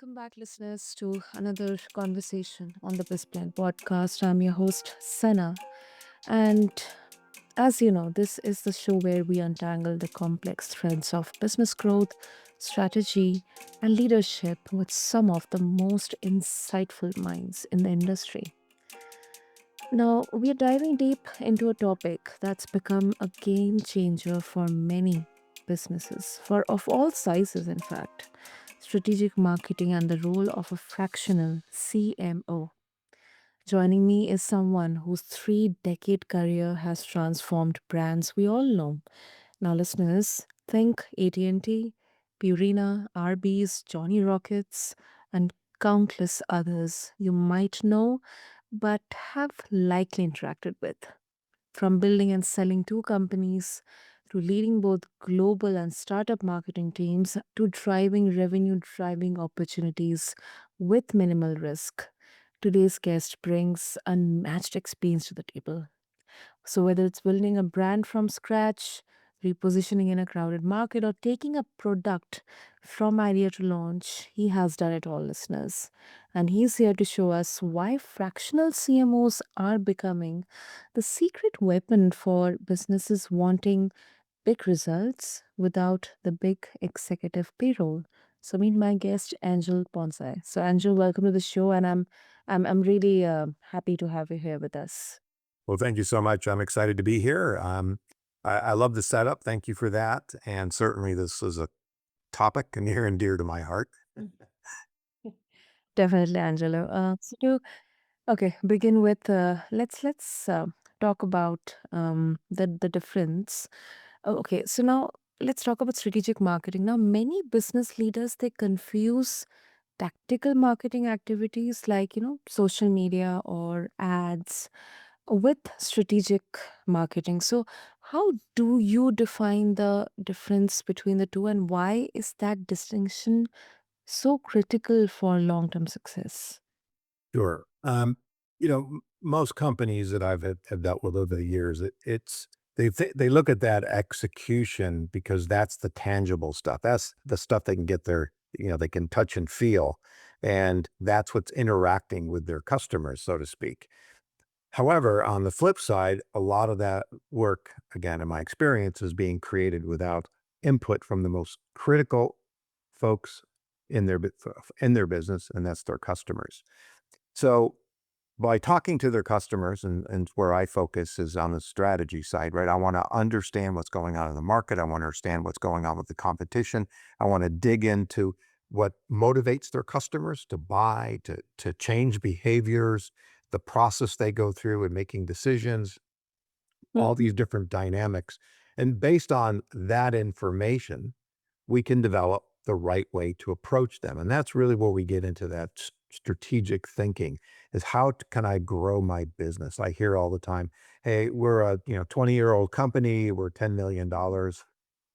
welcome back, listeners, to another conversation on the BizBlend podcast. I'm your host, Sana. And as you know, this is the show where we untangle the complex threads of business growth, strategy, and leadership with some of the most insightful minds in the industry. Now, we are diving deep into a topic that's become a game changer for many businesses, for of all sizes, in fact, strategic marketing and the role of a fractional CMO. Joining me is someone whose 3 decade career has transformed brands we all know. Now, listeners, think AT&T, Purina, Arby's, Johnny Rockets, and countless others you might know but have likely interacted with. From building and selling two companies to leading both global and startup marketing teams to driving revenue driving opportunities with minimal risk. Today's guest brings unmatched experience to the table. So, whether it's building a brand from scratch, repositioning in a crowded market, or taking a product from idea to launch, he has done it all, listeners. And he's here to show us why fractional CMOs are becoming the secret weapon for businesses wanting big results without the big executive payroll. So, meet my guest, Angel Ponzi. So, Angel, welcome to the show, and I'm really happy to have you here with us. Well, thank you so much. I'm excited to be here. I love the setup. Thank you for that. And certainly, this is a topic near and dear to my heart. Definitely, Angelo. Okay, begin with let's talk about the difference. Okay, so now let's talk about strategic marketing. Now, many business leaders they confuse tactical marketing activities like social media or ads with strategic marketing. So, how do you define the difference between the two, and why is that distinction so critical for long term success? Sure. Most companies that have dealt with over the years, they look at that execution because that's the tangible stuff. That's the stuff they can get their, they can touch and feel. And that's what's interacting with their customers, so to speak. However, on the flip side, a lot of that work, again, in my experience, is being created without input from the most critical folks in their business, and that's their customers. So by talking to their customers, and where I focus is on the strategy side, right? I want to understand what's going on in the market. I want to understand what's going on with the competition. I want to dig into what motivates their customers to buy, to change behaviors, the process they go through in making decisions, all Mhm. these different dynamics. And based on that information, we can develop the right way to approach them. And that's really where we get into that strategic thinking is can I grow my business? I hear all the time, hey, we're a 20-year-old company, we're $10 million,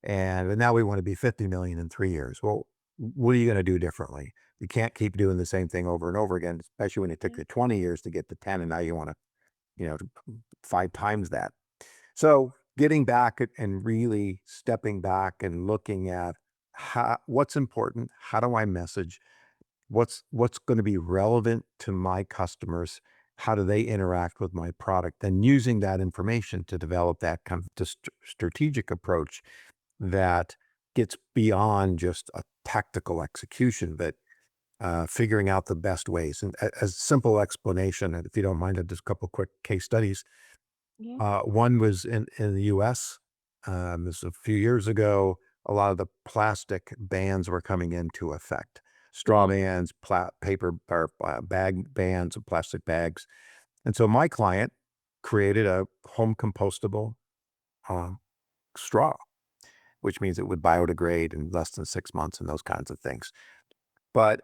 and now we want to be 50 million in 3 years. Well, what are you going to do differently? You can't keep doing the same thing over and over again, especially when it took Yeah. you 20 years to get to 10, and now you want to, to 5 times that. So getting back and really stepping back and looking at what's important, how do I message, what's going to be relevant to my customers, how do they interact with my product, and using that information to develop that kind of strategic approach that gets beyond just a tactical execution, but figuring out the best ways. And as a simple explanation, and if you don't mind, just a couple quick case studies. Yeah. One was in the US. This was a few years ago. A lot of the plastic bans were coming into effect. Straw Yeah. bans, paper or bag bans of plastic bags. And so my client created a home compostable um, straw, which means it would biodegrade in less than 6 months and those kinds of things. But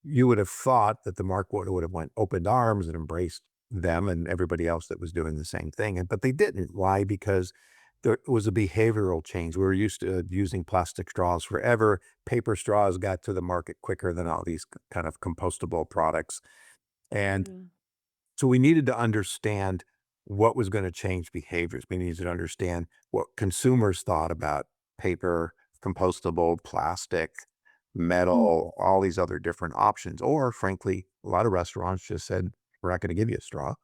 you would have thought that the market would have went opened arms and embraced them and everybody else that was doing the same thing. But they didn't. Why? Because there was a behavioral change. We were used to using plastic straws forever. Paper straws got to the market quicker than all these kind of compostable products. And Yeah. so we needed to understand what was going to change behaviors. We needed to understand what consumers thought about paper, compostable, plastic, Mm, metal, all these other different options. Or frankly, a lot of restaurants just said, we're not going to give you a straw.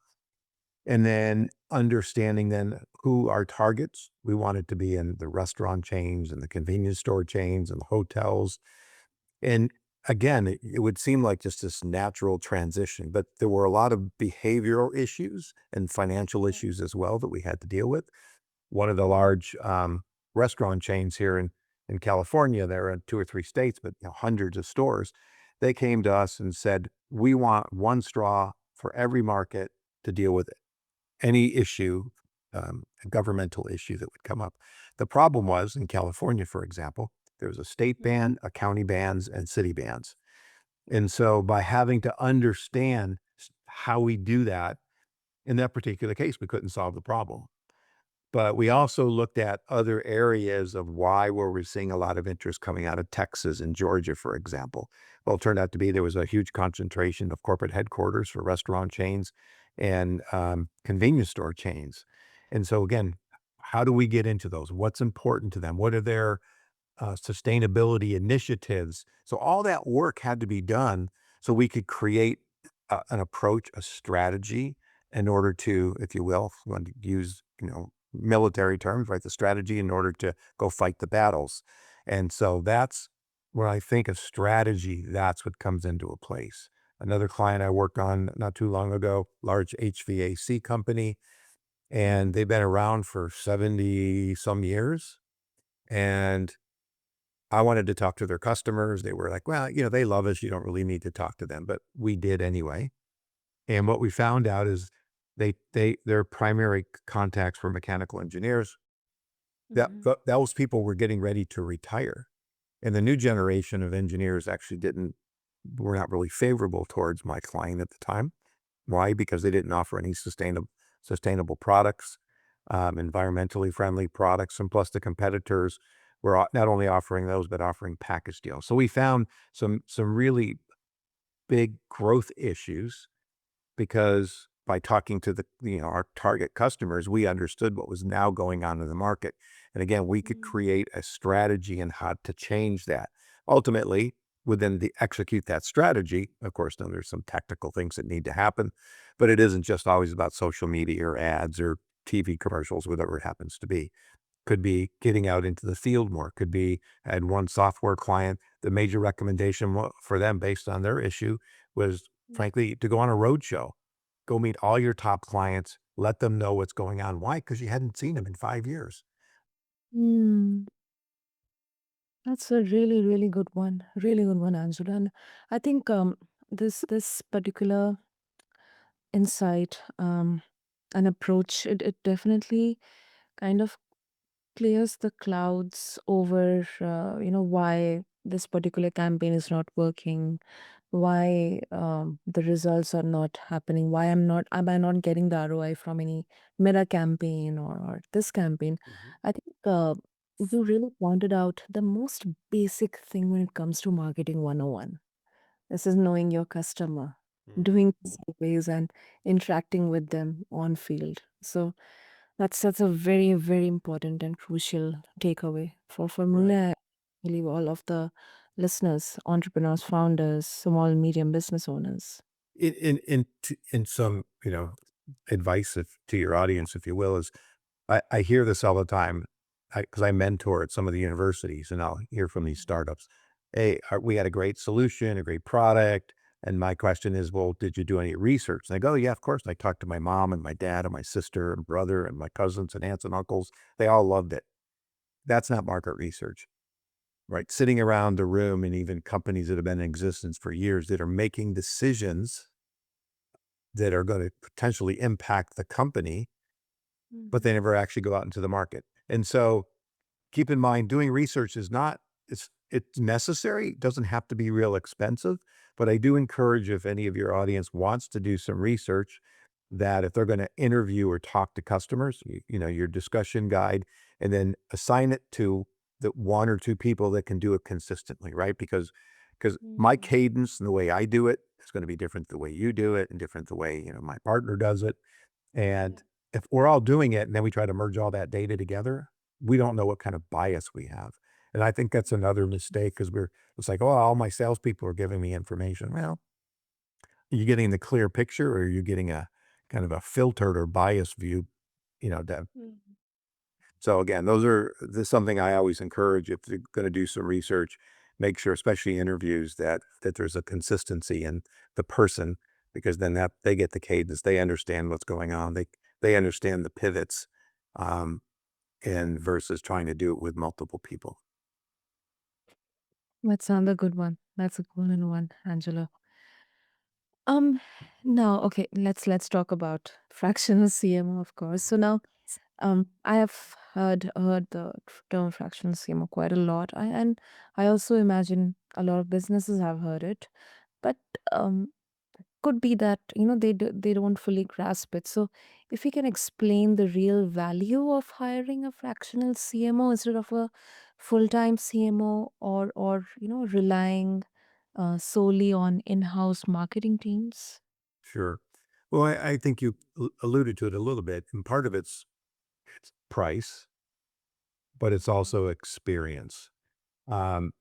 And then understanding then who our targets, we wanted to be in the restaurant chains and the convenience store chains and the hotels. And again, it would seem like just this natural transition, but there were a lot of behavioral issues and financial issues as well that we had to deal with. One of the large restaurant chains here in California, there are in 2 or 3 states, but hundreds of stores. They came to us and said, "We want one straw for every market to deal with any issue, a governmental issue that would come up." The problem was in California, for example, there was a state mhm, ban, a county bans, and city bans. And so by having to understand how we do that in that particular case, we couldn't solve the problem. But we also looked at other areas of why were we seeing a lot of interest coming out of Texas and Georgia, for example. Well, it turned out to be there was a huge concentration of corporate headquarters for restaurant chains and convenience store chains. And so again, how do we get into those? What's important to them? What are their sustainability initiatives? So all that work had to be done so we could create an approach, a strategy in order to, if you will, if you want to use, military terms, right? The strategy in order to go fight the battles. And so that's where I think a strategy, that's what comes into a place. Another client I worked on not too long ago, large HVAC company, and they've been around for 70 some years. And I wanted to talk to their customers. They were like, well, they love us. You don't really need to talk to them, but we did anyway. And what we found out is their primary contacts were mechanical engineers. mhm, Those people were getting ready to retire. And the new generation of engineers actually were not really favorable towards my client at the time. Why? Because they didn't offer any sustainable products, environmentally friendly products, and plus the competitors were not only offering those, but offering package deals. So we found some really big growth issues because by talking to our target customers, we understood what was now going on in the market. And again, we could mm, create a strategy and how to change that. Ultimately, within the execute that strategy, of course, then there's some technical things that need to happen, but it isn't just always about social media or ads or TV commercials, whatever it happens to be. Could be getting out into the field more. Could be, I had one software client, the major recommendation for them based on their issue was mm, frankly to go on a road show. Go meet all your top clients, let them know what's going on. Why? Because you hadn't seen them in 5 years. mm. That's a really, really good one, Angela. And I think this particular insight and approach, it definitely kind of clears the clouds over why this particular campaign is not working, why the results are not happening, why am I not getting the ROI from any meta campaign or this campaign. Mhm, I think you really pointed out the most basic thing when it comes to marketing 101. This is knowing your customer, mhm. doing surveys and interacting with them on field. So that's a very, very important and crucial takeaway for Right. me. I believe all of the listeners, entrepreneurs, founders, small and medium business owners. In some, advice to your audience, if you will, is I hear this all the time because I mentor at some of the universities and I'll hear from these startups. Hey, we had a great solution, a great product. And my question is, well, did you do any research? And they go, yeah, of course. I talked to my mom and my dad and my sister and brother and my cousins and aunts and uncles. They all loved it. That's not market research, right? Sitting around the room and even companies that have been in existence for years that are making decisions that are going to potentially impact the company, but they Mhm, never actually go out into the market. And so keep in mind, doing research is not it's necessary. It doesn't have to be real expensive, but I do encourage if any of your audience wants to do some research, that if they're going to interview or talk to customers, your discussion guide, and then assign it to the one or two people that can do it consistently, right? Because my mhm. cadence and the way I do it is going to be different the way you do it and different the way, my partner does it. Yeah. And if we're all doing it and then we try to merge all that data together, we don't know what kind of bias we have. And I think that's another mistake because it's like, oh, all my salespeople are giving me information. Well, are you getting the clear picture or are you getting a kind of a filtered or biased view, that Mhm. so again, this is something I always encourage if you're going to do some research, make sure, especially interviews, that there's a consistency in the person because then that they get the cadence, they understand what's going on, they understand the pivots, um, and versus trying to do it with multiple people. That's another good one. That's a golden one, Angela. Um, Now, okay, let's talk about fractional CMO, of course. So now, I have heard the term fractional CMO quite a lot, and I also imagine a lot of businesses have heard it, but um, could be that they don't fully grasp it. So, if we can explain the real value of hiring a fractional CMO instead of a full-time CMO, or relying solely on in-house marketing teams. Sure. Well, I think you alluded to it a little bit, and part of it's price, but it's also experience. Um,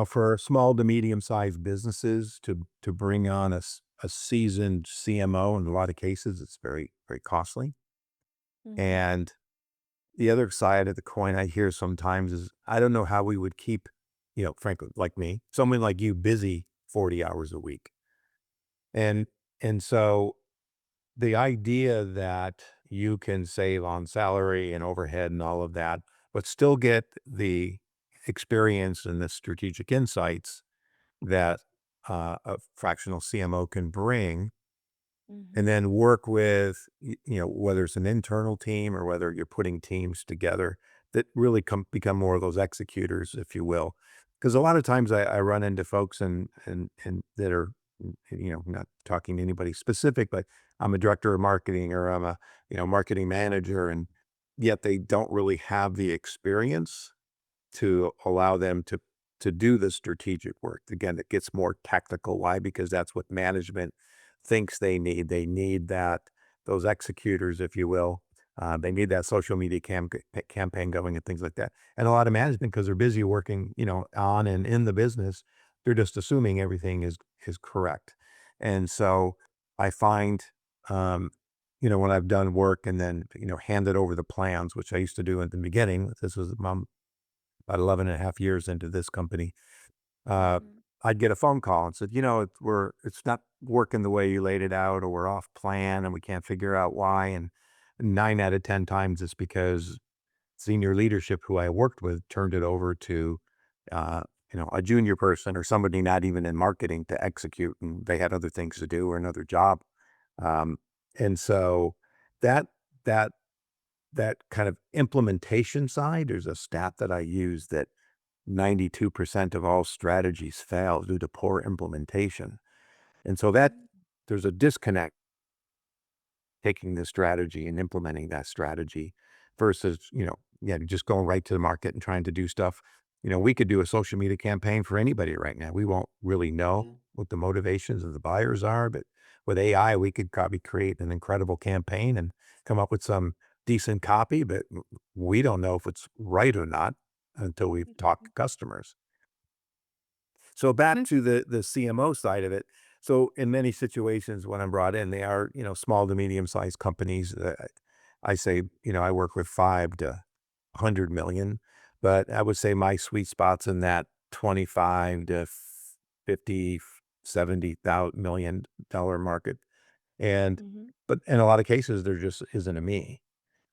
for small to medium sized businesses to bring on a seasoned CMO in a lot of cases, it's very, very costly. Mm-hmm. And the other side of the coin I hear sometimes is I don't know how we would keep, frankly, like me, someone like you busy 40 hours a week. And and so the idea that you can save on salary and overhead and all of that, but still get the experience and the strategic insights that a fractional CMO can bring, and Mm-hmm. then work with, whether it's an internal team or whether you're putting teams together that really become more of those executors, if you will. Because a lot of times I run into folks and that are, not talking to anybody specific, but I'm a director of marketing or I'm a, marketing manager, and yet they don't really have the experience to allow them to do the strategic work. Again, it gets more technical. Why? Because that's what management thinks they need. They need that those executors, if you will. They need that social media campaign going and things like that. And a lot of management, because they're busy working, on and in the business, they're just assuming everything is correct. And so I find, um, when I've done work and then handed over the plans, which I used to do at the beginning. This was about 11 and a half years into this company, uh, Mm-hmm. I'd get a phone call and said, it's not working the way you laid it out, or we're off plan and we can't figure out why. And 9 out of 10 times it's because senior leadership who I worked with turned it over to, uh, a junior person or somebody not even in marketing to execute. And they had other things to do or another job. Um, and so that, that that kind of implementation side, there's a stat that I use that 92% of all strategies fail due to poor implementation. And so that there's a disconnect taking the strategy and implementing that strategy versus, yeah, just going right to the market and trying to do stuff. We could do a social media campaign for anybody right now. We won't really know what the motivations of the buyers are, but with AI, we could probably create an incredible campaign and come up with some decent copy, but we don't know if it's right or not until we've talked to customers. So back to the CMO side of it. So in many situations when I'm brought in, they are, small to medium sized companies. I say, I work with 5 to 100 million, but I would say my sweet spot's in that 25 to 50, 70,000 million dollar market. And, Mm-hmm. but in a lot of cases, there just isn't a me.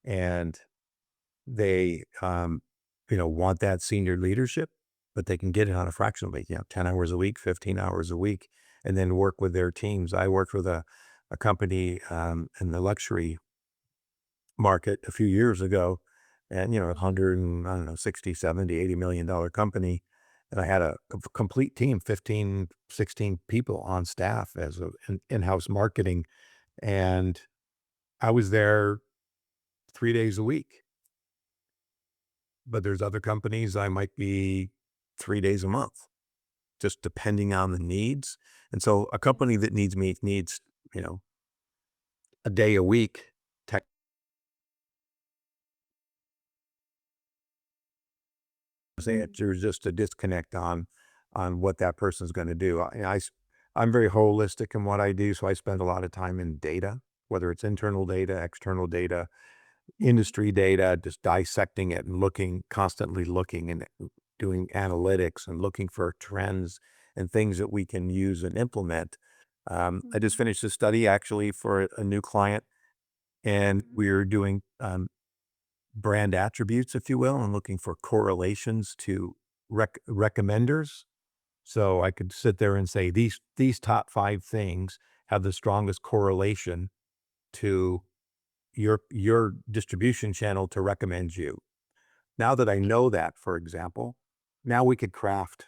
And they, want that senior leadership, but they can get it on a fractional base, 10 hours a week, 15 hours a week, and then work with their teams. I worked with a company in the luxury market a few years ago and, 100 and, I don't know, 60, 70, $80 million company. And I had a complete team, 15, 16 people on staff as in-house marketing. And I was there 3 days a week. But there's other companies I might be 3 days a month, just depending on the needs. And so a company that needs me needs, you know, a day a week tech Mm. there's just a disconnect on what that person's going to do. I'm very holistic in what I do, so I spend a lot of time in data, whether it's internal data, external data, Mhm. industry data, just dissecting it and constantly looking and doing analytics and looking for trends and things that we can use and implement. I just Mhm. finished a study actually for a new client, and Mhm. we're doing brand attributes, if you will, and looking for correlations to recommenders. So I could sit there and say these top 5 things have the strongest correlation to your distribution channel to recommend you. Now that I know that, for example, now we could craft,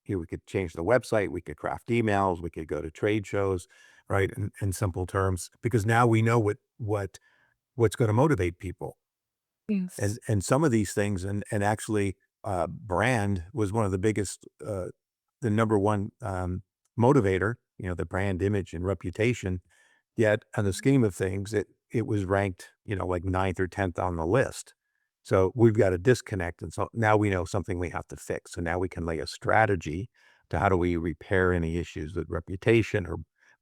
we could change the website, we could craft emails, we could go to trade shows, right? In simple terms, because now we know what's going to motivate people. Yes. And some of these things, and actually, brand was one of the biggest, the number one motivator, the brand image and reputation. Yet, on the Mhm. scheme of things, it was ranked, like ninth or 10th on the list. So we've got a disconnect, and so now we know something we have to fix. So now we can lay a strategy to how do we repair any issues with reputation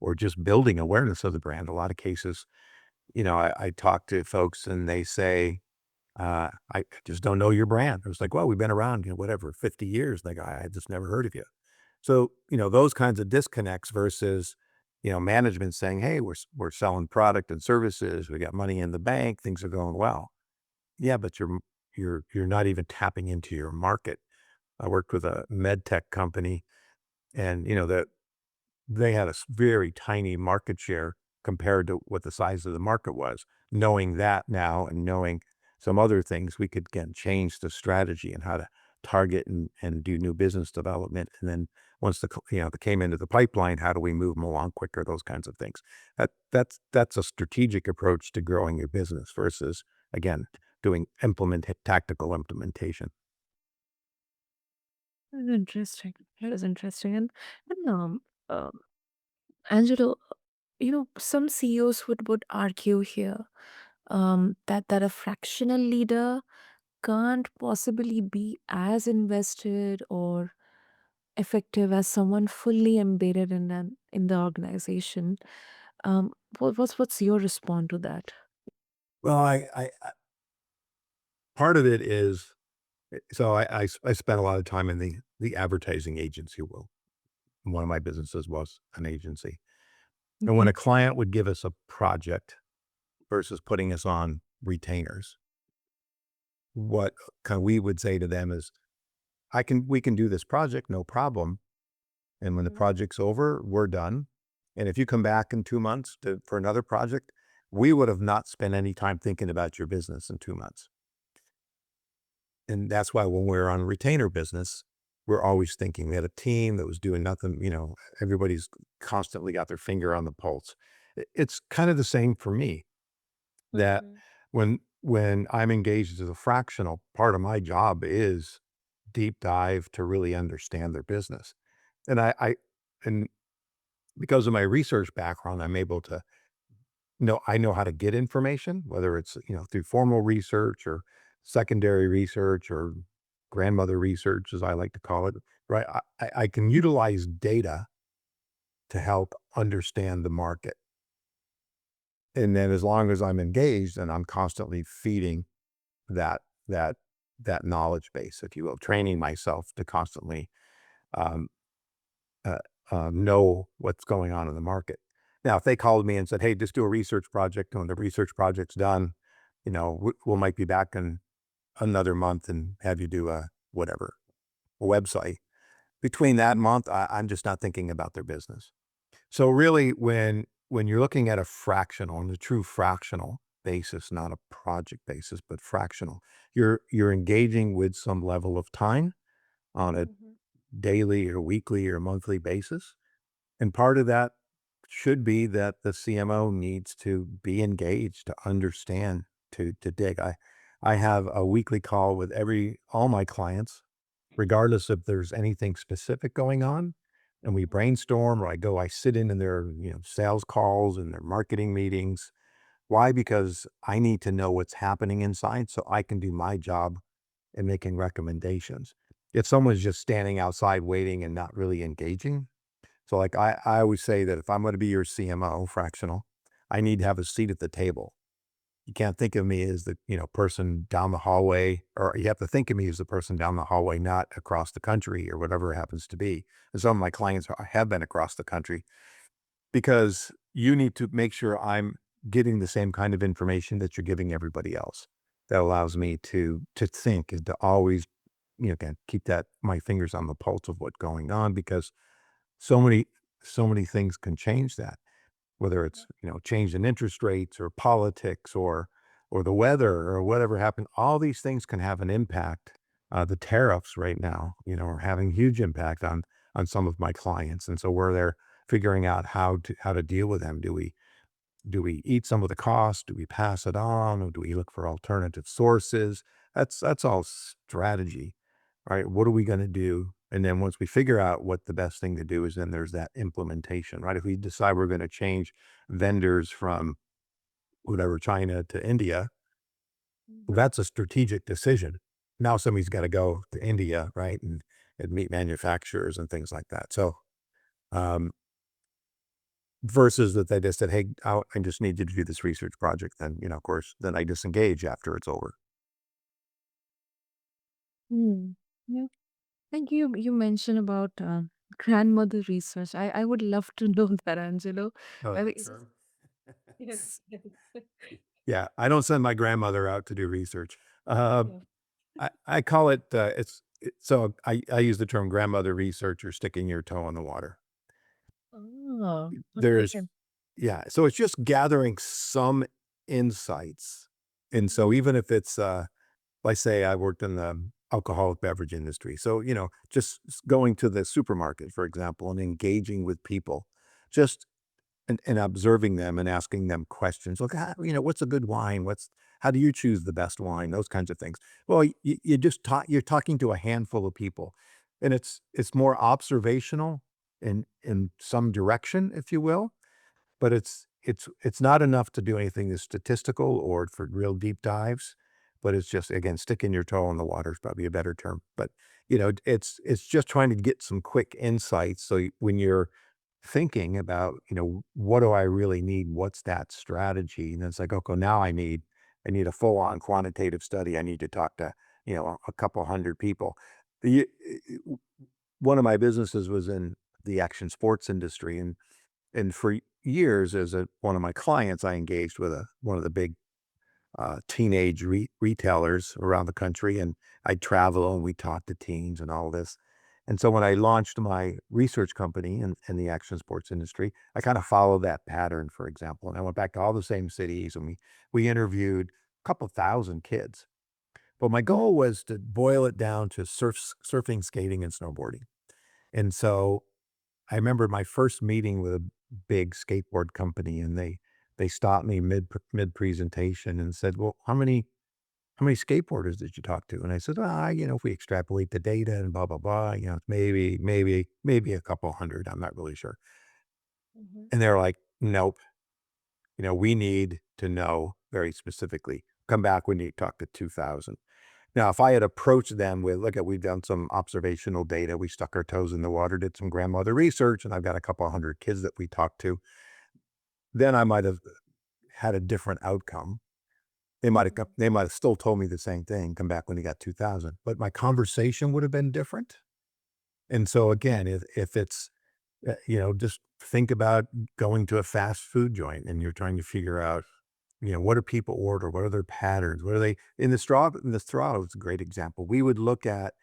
or just building awareness of the brand. A lot of cases, I talk to folks and they say, I just don't know your brand. I was like, well, we've been around, whatever, 50 years. Like, I just never heard of you. So, those kinds of disconnects versus, management saying, hey, we're selling product and services. We got money in the bank. Things are going well. Yeah, but you're not even tapping into your market. I worked with a med tech company, and they had a very tiny market share compared to what the size of the market was. Knowing that now and knowing some other things, we could, again, change the strategy and how to target and do new business development. And then once they came into the pipeline, how do we move them along quicker? Those kinds of things. That's a strategic approach to growing your business versus, again, doing tactical implementation. That's interesting. That is interesting. And Angelo, some CEOs would argue here that a fractional leader can't possibly be as invested or effective as someone fully embedded in the organization. What's your response to that? Well, part of it is, so I spent a lot of time in the advertising agency world. One of my businesses was an agency. And when Mhm. a client would give us a project versus putting us on retainers, what we would say to them is, we can do this project, no problem. And when the Mhm. project's over, we're done. And if you come back in 2 months for another project, we would have not spent any time thinking about your business in 2 months. And that's why when we're on retainer business, we're always thinking. We had a team that was doing nothing, everybody's constantly got their finger on the pulse. It's kind of the same for me that Mhm. when I'm engaged as a fractional, part of my job is deep dive to really understand their business. And and because of my research background, I'm able to I know how to get information, whether it's, through formal research or secondary research or grandmother research, as I like to call it, right? I can utilize data to help understand the market. And then as long as I'm engaged and I'm constantly feeding that that that knowledge base, if you will, training myself to constantly um, uh, know what's going on in the market. Now, if they called me and said, "Hey, just do a research project," and when the research project's done, we might be back in another month and have you do a whatever a website. Between that month, I'm just not thinking about their business. So really, when you're looking at a fractional, on a true fractional basis, not a project basis, but fractional, you're engaging with some level of time on a Mhm. daily or weekly or monthly basis. And part of that should be that the CMO needs to be engaged, to understand, to dig. I have a weekly call with all my clients, regardless if there's anything specific going on. And we brainstorm, or I sit in their, sales calls and their marketing meetings. Why? Because I need to know what's happening inside so I can do my job in making recommendations. if someone's just standing outside waiting and not really engaging. So like I always say that if I'm going to be your CMO, fractional, I need to have a seat at the table. You can't think of me as the, person down the hallway, or you have to think of me as the person down the hallway, not across the country or whatever it happens to be. And some of my clients have been across the country because you need to make sure I'm getting the same kind of information that you're giving everybody else. That allows me to think and to always, again, keep that my fingers on the pulse of what's going on because so many so many things can change that, whether it's, change in interest rates or politics or the weather or whatever happened. All these things can have an impact. The tariffs right now, are having huge impact on some of my clients. And so we're there figuring out how to deal with them. Do we eat some of the cost? Do we pass it on? Or do we look for alternative sources? That's all strategy, right? What are we going to do? And then once we figure out what the best thing to do is, then there's that implementation, right? If we decide we're going to change vendors from whatever, China to India, well, that's a strategic decision. Now somebody's got to go to India, right? And meet manufacturers and things like that. So, um, versus that they just said, "Hey, I just need you to do this research project." Then, of course, then I disengage after it's over. Hmm. Yeah. And you mentioned about grandmother research. I would love to know that, Angelo. Oh, I that think term? yes, yes. Yeah, I don't send my grandmother out to do research. Uh, Yeah. I call it, so I use the term grandmother research or sticking your toe in the water. Oh, There's okay. Yeah, so it's just gathering some insights. And so Mhm. even if it's, like say I worked in the alcoholic beverage industry. So, just going to the supermarket, for example, and engaging with people, just and observing them and asking them questions. Look, what's a good wine? How do you choose the best wine? Those kinds of things. Well, you're talking to a handful of people, and it's more observational in some direction, if you will, but it's not enough to do anything that's statistical or for real deep dives, but it's just, again, sticking your toe in the water is probably a better term. But, it's just trying to get some quick insights. So when you're thinking about, what do I really need? What's that strategy? And it's like, okay, now I need a full on quantitative study. I need to talk to, a couple hundred people. The, One of my businesses was in the action sports industry, and for years, as one of my clients, I engaged with one of the big teenage retailers around the country, and I'd travel and we talk to teens and all this. And so when I launched my research company in the action sports industry, I kind of followed that pattern, for example. And I went back to all the same cities and we interviewed a couple thousand kids. But my goal was to boil it down to surfing, skating, and snowboarding. And so I remember my first meeting with a big skateboard company, and they stopped me mid presentation and said, "Well, how many skateboarders did you talk to?" And I said, "Ah, if we extrapolate the data and blah blah blah, maybe a couple hundred. I'm not really sure." Mhm. And they're like, "Nope. We need to know very specifically. Come back when you talk to 2,000." Now, if I had approached them with, "Look, we've done some observational data. We stuck our toes in the water, did some grandmother research, and I've got a couple hundred kids that we talked to," then I might have had a different outcome. Mhm. They might have still told me the same thing, "Come back when you got 2,000," but my conversation would have been different. And so again, if it's, just think about going to a fast food joint and you're trying to figure out, what do people order? What are their patterns? What are they in the straw is a great example. We would look at,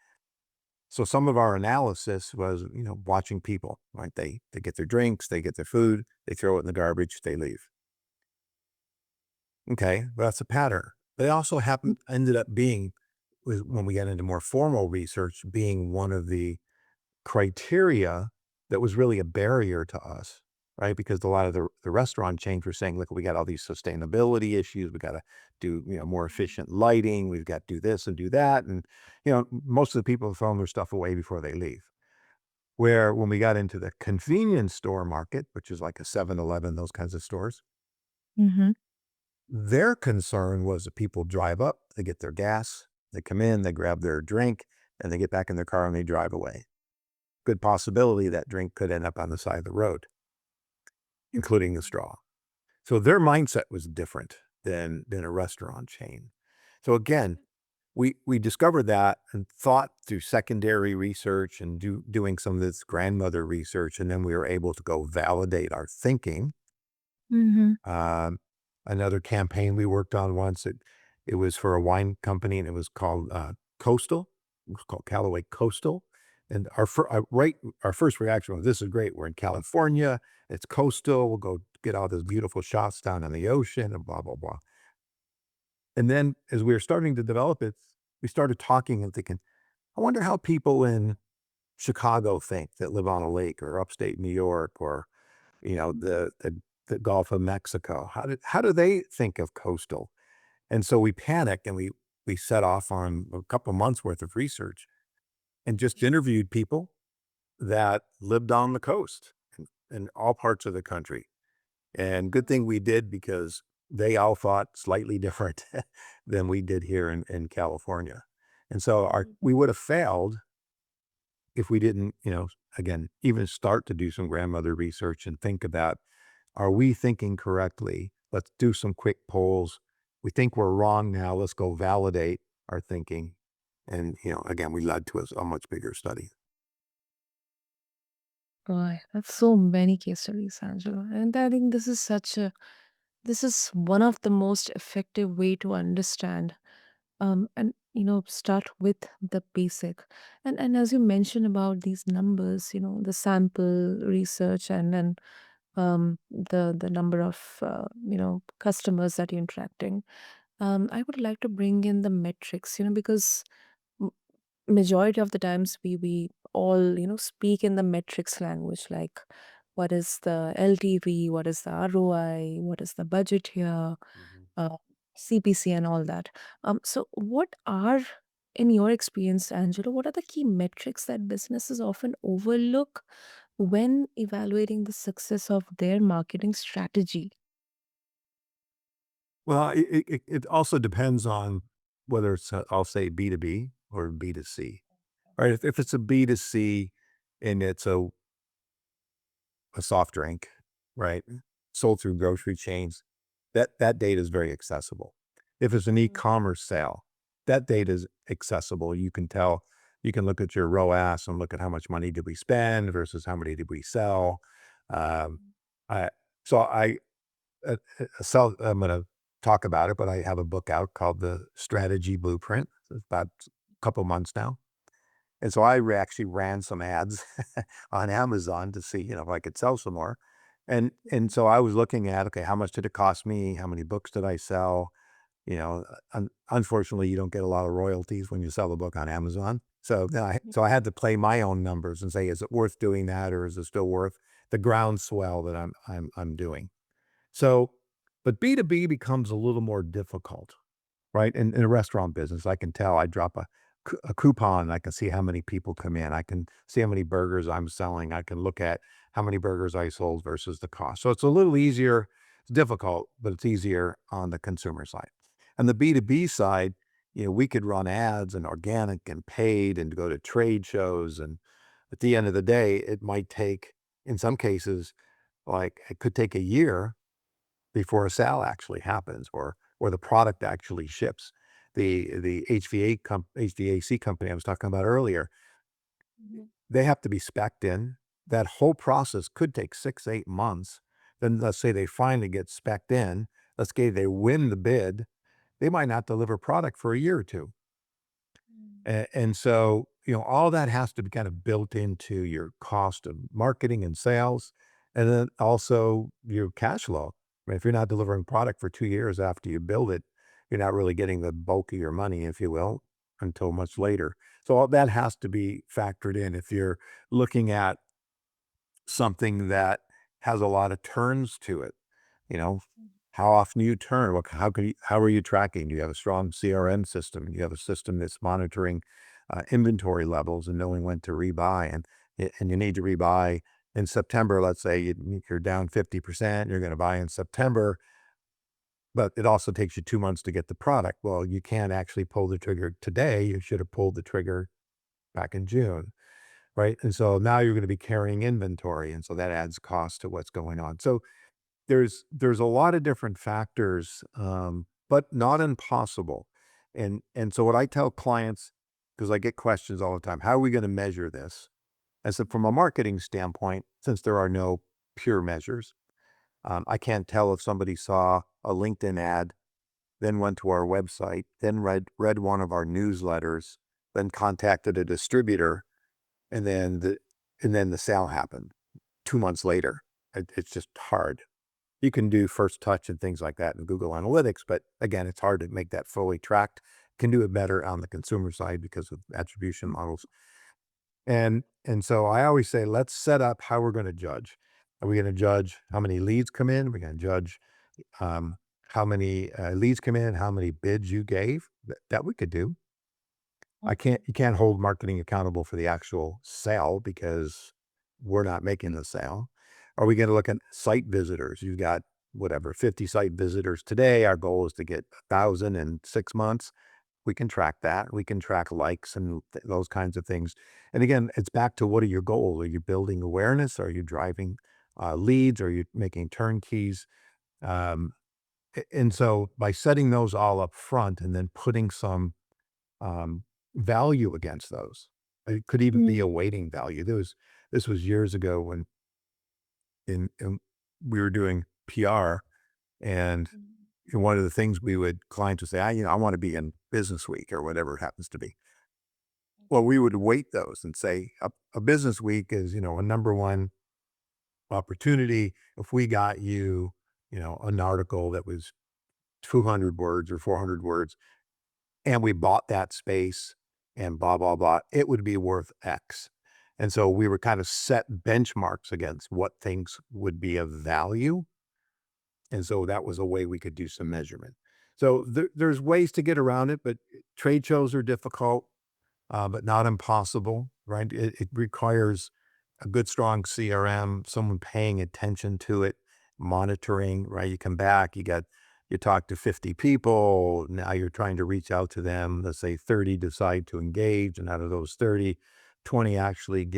so some of our analysis was, watching people, right? They get their drinks, they get their food, they throw it in the garbage, they leave. Okay, well, that's a pattern. They also ended up being, when we got into more formal research, being one of the criteria that was really a barrier to us, right? Because a lot of the restaurant chains were saying, "Look, we got all these sustainability issues. We got to do, more efficient lighting. We've got to do this and do that." And, most of the people are throwing their stuff away before they leave. Where when we got into the convenience store market, which is like a 7-Eleven, those kinds of stores, Mhm. their concern was that people drive up, they get their gas, they come in, they grab their drink, and they get back in their car and they drive away. Good possibility that drink could end up on the side of the road, including the straw. So their mindset was different than a restaurant chain. So again, we discovered that and thought through secondary research and doing some of this grandmother research, and then we were able to go validate our thinking. Mhm. Um, Another campaign we worked on once, it was for a wine company, and it was called, Coastal. It was called Callaway Coastal, and our first reaction was, "This is great. We're in California. It's coastal. We'll go get all those beautiful shots down on the ocean and blah, blah, blah." And then as we were starting to develop it, we started talking and thinking, "I wonder how people in Chicago think that live on a lake or upstate New York or, the Gulf of Mexico. How do they think of coastal?" And so we panicked and we set off on a couple months worth of research and just interviewed people that lived on the coast in all parts of the country. And good thing we did because they all thought slightly different than we did here in California. And so we would have failed if we didn't, again, even start to do some grandmother research and think about, are we thinking correctly? Let's do some quick polls. We think we're wrong now. Let's go validate our thinking. And, again, we led to a much bigger study. Right. That's so many case studies, Angela. And I think this is one of the most effective way to understand and start with the basic. And as you mentioned about these numbers, the sample research and then the number of customers that you're interacting. I would like to bring in the metrics, because m- majority of the times we all speak in the metrics language, like what is the LTV, what is the ROI, what is the budget here, Mhm. uh, CPC and all that. So what are, in your experience, Angelo, what are the key metrics that businesses often overlook when evaluating the success of their marketing strategy? Well, it also depends on whether it's, I'll say B2B or B2C, right? If it's a B2C and it's a soft drink, right? Sold through grocery chains, that data is very accessible. If it's an e-commerce sale, that data is accessible. You can tell, you can look at your ROAS and look at how much money did we spend versus how many did we sell. Um, I so I sell. I'm going to talk about it, but I have a book out called The Strategy Blueprint. It's about a couple months now. And so actually ran some ads on Amazon to see, if I could sell some more. And so I was looking at, okay, how much did it cost me? How many books did I sell? Unfortunately, you don't get a lot of royalties when you sell a book on Amazon. So I had to play my own numbers and say, is it worth doing that, or is it still worth the groundswell that I'm doing? So, but B2B becomes a little more difficult. Right? In a restaurant business, I can tell. I drop a coupon, I can see how many people come in. I can see how many burgers I'm selling. I can look at how many burgers I sold versus the cost. So it's a little easier. It's difficult, but it's easier on the consumer side. On the B2B side, we could run ads and organic and paid and go to trade shows. And at the end of the day, it might take, in some cases, like it could take a year before a sale actually happens or the product actually ships. The HVAC company I was talking about earlier, they have to be spec'd in. That whole process could take 6, 8 months. Then let's say they finally get spec'd in. Let's say they win the bid. They might not deliver product for a year or 2. And so, all that has to be kind of built into your cost of marketing and sales, and then also your cash flow. I mean, if you're not delivering product for 2 years after you build it, you're not really getting the bulk of your money, if you will, until much later. So all that has to be factored in if you're looking at something that has a lot of turns to it. You know, how often do you turn? How are you tracking? Do you have a strong CRM system? Do you have a system that's monitoring inventory levels and knowing when to rebuy? And you need to rebuy in September. Let's say you're down 50%. You're going to buy in September, but it also takes you 2 months to get the product. Well, you can't actually pull the trigger today. You should have pulled the trigger back in June, right? And so now you're going to be carrying inventory, and so that adds cost to what's going on. So there's a lot of different factors, but not impossible. And so what I tell clients, because I get questions all the time, how are we going to measure this? I said, from a marketing standpoint, since there are no pure measures, I can't tell if somebody saw a LinkedIn ad, then went to our website, then read one of our newsletters, then contacted a distributor, and then the sale happened 2 months later. It's just hard. You can do first touch and things like that in Google Analytics, but again, it's hard to make that fully tracked. Can do it better on the consumer side because of attribution models. And so I always say, let's set up how we're going to judge. Are we going to judge how many leads come in? We're going to judge um, how many leads come in, how many bids you gave. That we could do. You can't hold marketing accountable for the actual sale because we're not making the sale. Are we going to look at site visitors? You've got whatever, 50 site visitors today. Our goal is to get 1,000 in 6 months. We can track that. We can track likes and those kinds of things. And again, it's back to, what are your goals? Are you building awareness? Are you driving leads? Are you making turnkeys? Um, and so by setting those all up front and then putting some um, value against those. It could even be Mm, a waiting value. This was years ago when in we were doing PR, and one of the things clients would say, I want to be in Business Week or whatever it happens to be. Well, we would weight those and say a Business Week is, a number one opportunity. If we got you, an article that was 200 words or 400 words, and we bought that space and blah, blah, blah, it would be worth X. And so we were kind of set benchmarks against what things would be of value. And so that was a way we could do some measurement. So there's ways to get around it, but trade shows are difficult, but not impossible, right? It requires a good, strong CRM, someone paying attention to it, monitoring, right? You come back, you talk to 50 people. Now you're trying to reach out to them. Let's say 30 decide to engage. And out of those 30, 20 actually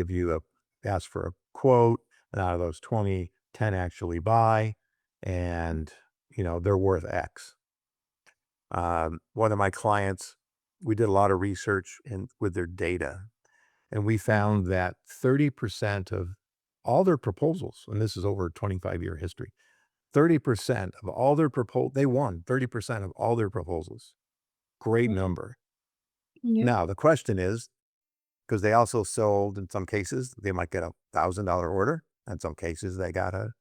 ask for a quote. And out of those 20, 10 actually buy. And, they're worth X. One of my clients, we did a lot of research with their data, and we found that 30% of all their proposals, and this is over a 25-year history, 30% of all their they won 30% of all their proposals. Great number. yeah. Now, the question is, because they also sold, in some cases, they might get $1,000 order. In some cases, they got a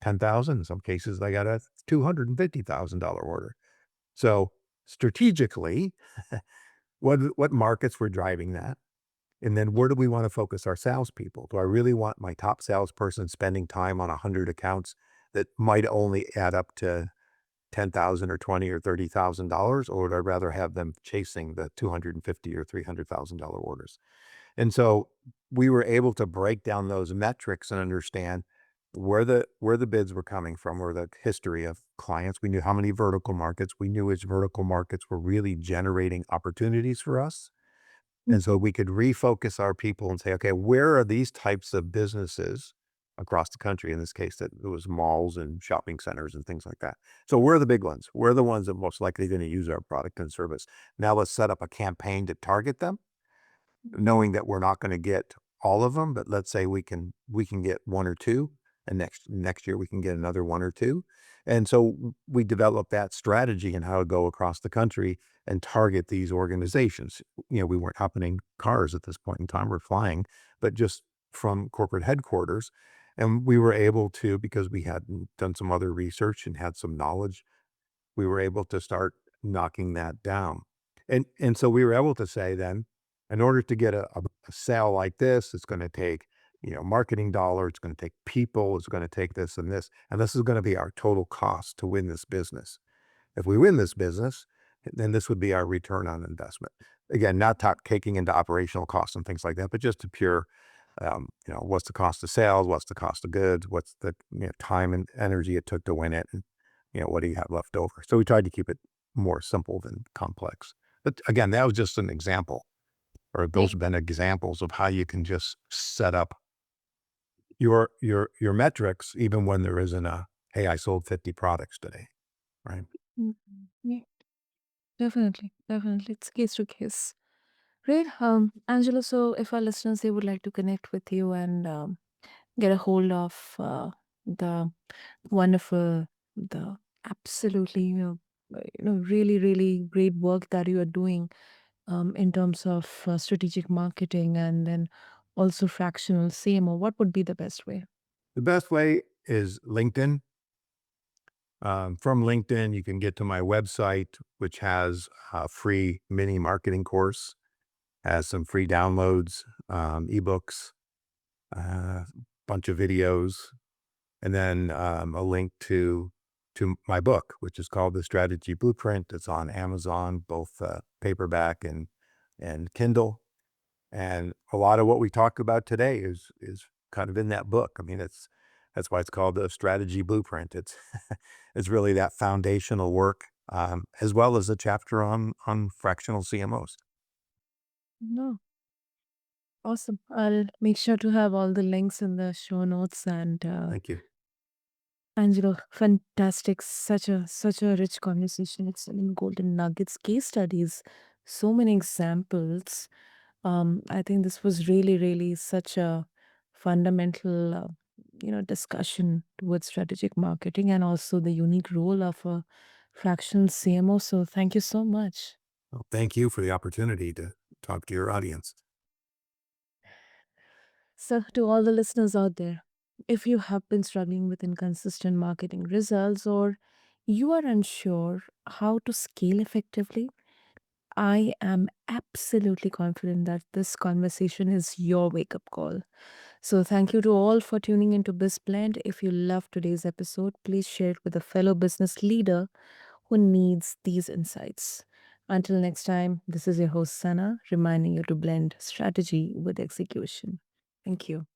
10,000. In some cases, they got a $250,000 order. So strategically, what markets were driving that? And then where do we want to focus our salespeople? Do I really want my top salesperson spending time on 100 accounts that might only add up to 10,000 or 20 or $30,000, or would I rather have them chasing the 250 or $300,000 orders? And so we were able to break down those metrics and understand where the bids were coming from, or the history of clients. We knew how many vertical markets. We knew which vertical markets were really generating opportunities for us. And so we could refocus our people and say, okay, where are these types of businesses across the country? In this case, that it was malls and shopping centers and things like that. So where are the big ones? Where are the ones that most likely going to use our product and service? Now let's set up a campaign to target them, knowing that we're not going to get all of them, but let's say we can get one or two, and next year we can get another one or two. And so we developed that strategy and how to go across the country and target these organizations. We weren't hopping cars at this point in time, we're flying, but just from corporate headquarters. And we were able to, because we had done some other research and had some knowledge, we were able to start knocking that down. And so we were able to say then, in order to get a sale like this, it's going to take, marketing dollar, it's going to take people, it's going to take this, and this is going to be our total cost to win this business. If we win this business, then this would be our return on investment. Again, not taking into operational costs and things like that, but just a pure, what's the cost of sales? What's the cost of goods? What's the time and energy it took to win it? And, what do you have left over? So we tried to keep it more simple than complex. But again, that was just an example. or those have been examples of how you can just set up your metrics even when there isn't a, "Hey, I sold 50 products today," right? Mhm. Yeah, definitely. Definitely. It's case to case. Great. Angelo, so if our listeners they would like to connect with you and get a hold of the wonderful, the absolutely, really, really great work that you are doing in terms of strategic marketing and then also fractional CMO, what would be the best way? The best way is LinkedIn. From LinkedIn, you can get to my website, which has a free mini marketing course, has some free downloads, ebooks, a bunch of videos, and then a link to my book, which is called The Strategy Blueprint. It's on Amazon, both paperback and Kindle. And a lot of what we talk about today is kind of in that book. I mean, that's why it's called the Strategy Blueprint. It's it's really that foundational work, as well as a chapter on fractional CMOs. No, awesome. I'll make sure to have all the links in the show notes and Thank you. Angelo, fantastic. Such a rich conversation. It's in golden nuggets, case studies, so many examples. I think this was really, really such a fundamental, discussion towards strategic marketing and also the unique role of a fractional CMO. So thank you so much. Well, thank you for the opportunity to talk to your audience. So, to all the listeners out there, if you have been struggling with inconsistent marketing results or you are unsure how to scale effectively, I am absolutely confident that this conversation is your wake up call. So, thank you to all for tuning into BizBlend. If you love today's episode, please share it with a fellow business leader who needs these insights. Until next time, this is your host, Sana, reminding you to blend strategy with execution. Thank you.